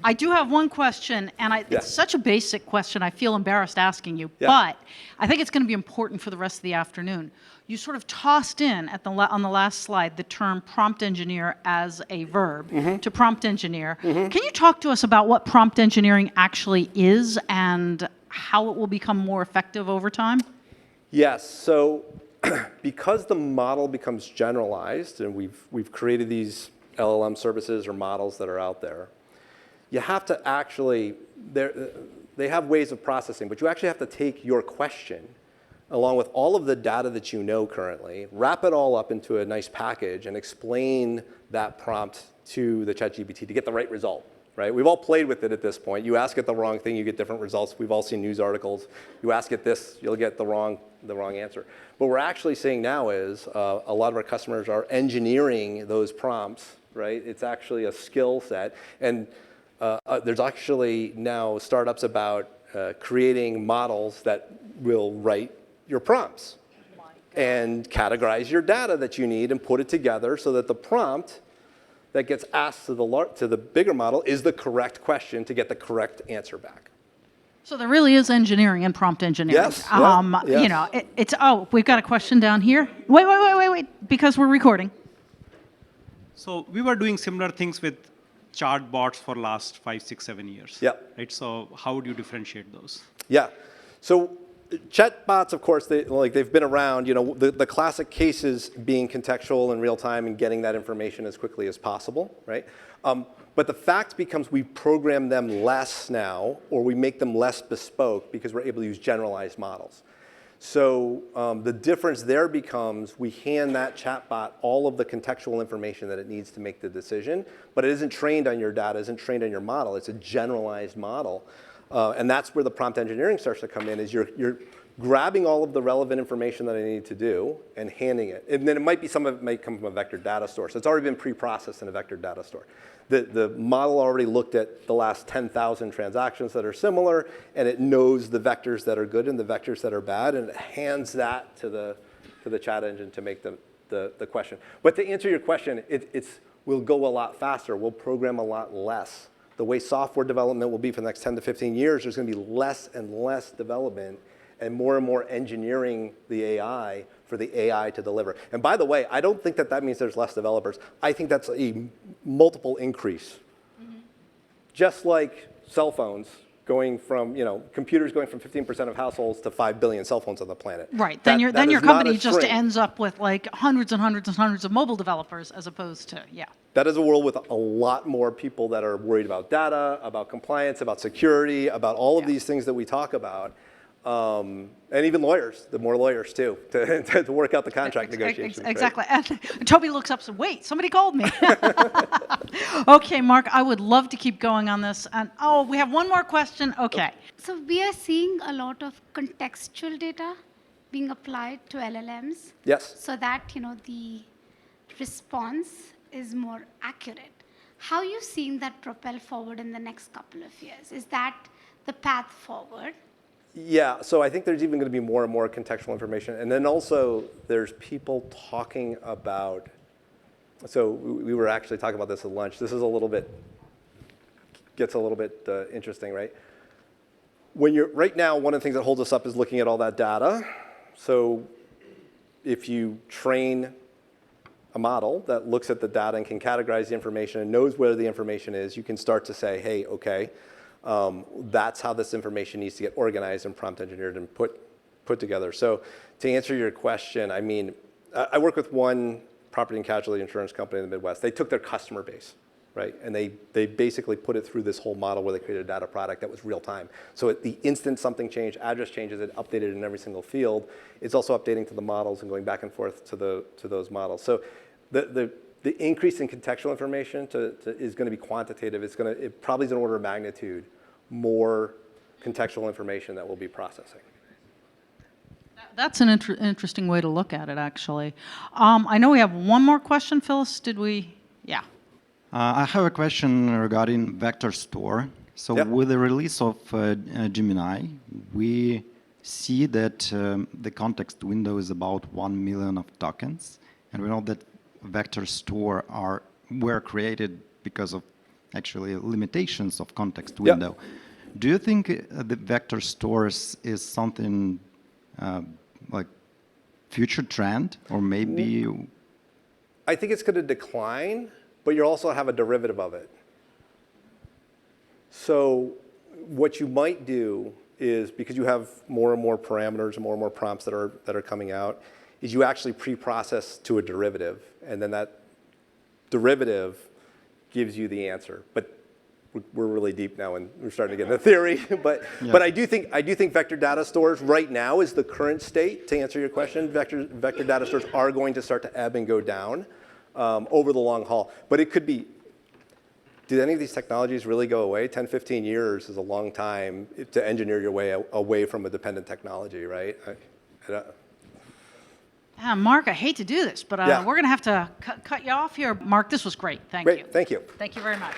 I do have one question, and it's such a basic question, I feel embarrassed asking you, but I think it's going to be important for the rest of the afternoon. You sort of tossed in on the last slide the term prompt engineer as a verb to prompt engineer. Can you talk to us about what prompt engineering actually is and how it will become more effective over time? Yes. So because the model becomes generalized, and we've created these LLM services or models that are out there, you have to actually, they have ways of processing, but you actually have to take your question along with all of the data that you know currently, wrap it all up into a nice package and explain that prompt to the ChatGPT to get the right result, right? We've all played with it at this point. You ask it the wrong thing, you get different results. We've all seen news articles. You ask it this, you'll get the wrong answer. What we're actually seeing now is a lot of our customers are engineering those prompts, right? It's actually a skill set. And there's actually now startups about creating models that will write your prompts and categorize your data that you need and put it together so that the prompt that gets asked to the bigger model is the correct question to get the correct answer back. So there really is engineering and prompt engineering. Yes. You know, we've got a question down here. Wait, because we're recording. So we were doing similar things with chatbots for last 5, 6, 7 years. Yeah. Right. So how would you differentiate those? Yeah. So chatbots, of course, they've been around. You know, the classic cases being contextual and real time and getting that information as quickly as possible, right? But the fact becomes we program them less now, or we make them less bespoke because we're able to use generalized models. So the difference there becomes we hand that chatbot all of the contextual information that it needs to make the decision, but it isn't trained on your data, isn't trained on your model. It's a generalized model. And that's where the prompt engineering starts to come in, is you're grabbing all of the relevant information that I need to do and handing it. And then some of it might come from a vector data store. So it's already been pre-processed in a vector data store. The model already looked at the last 10,000 transactions that are similar, and it knows the vectors that are good and the vectors that are bad, and it hands that to the chat engine to make the question. But to answer your question, we'll go a lot faster. We'll program a lot less. The way software development will be for the next 10 to 15 years, there's going to be less and less development and more engineering the AI for the AI to deliver. And by the way, I don't think that means there's less developers. I think that's a multiple increase. Just like cell phones going from, computers going from 15% of households to 5 billion cell phones on the planet. Right, then your company just ends up with like hundreds and hundreds and hundreds of mobile developers as opposed to, That is a world with a lot more people that are worried about data, about compliance, about security, about all of these things that we talk about. And even lawyers, the more lawyers too, to work out the contract negotiations. Exactly. Right? And Toby looks up and says, wait, somebody called me. Okay, Mark, I would love to keep going on this. And we have one more question. Okay. So we are seeing a lot of contextual data being applied to LLMs. Yes. So that, the response is more accurate. How are you seeing that propel forward in the next couple of years? Is that the path forward? Yeah, so I think there's even going to be more and more contextual information. And then also there's people talking about, so we were actually talking about this at lunch. This is gets a little bit interesting, right? Right now, one of the things that holds us up is looking at all that data. So if you train a model that looks at the data and can categorize the information and knows where the information is, you can start to say, hey, okay, that's how this information needs to get organized and prompt engineered and put together. So to answer your question, I mean, I work with one property and casualty insurance company in the Midwest. They took their customer base, right? And they basically put it through this whole model where they created a data product that was real time. So at the instant something changed, address changes, it updated in every single field. It's also updating to the models and going back and forth to those models. So the increase in contextual information is going to be quantitative. It probably is an order of magnitude more contextual information that we'll be processing. That's an interesting way to look at it, actually. I know we have one more question, Phyllis. Did we? Yeah. I have a question regarding vector store. So with the release of Gemini, we see that the context window is about 1 million of tokens, and we know that vector store were created because of actually limitations of context window. Do you think the vector stores is something like future trend, or maybe? I think it's going to decline, but you also have a derivative of it. So what you might do is, because you have more and more parameters and more prompts that are coming out, is you actually pre-process to a derivative, and then that derivative gives you the answer. But we're really deep now, and we're starting to get into theory. But I do think vector data stores right now is the current state. To answer your question, vector data stores are going to start to ebb and go down over the long haul. But it could be. Did any of these technologies really go away? 10, 15 years is a long time to engineer your way away from a dependent technology, right? Mark, I hate to do this, but we're going to have to cut you off here. Mark, this was great. Thank you. Great, thank you. Thank you very much.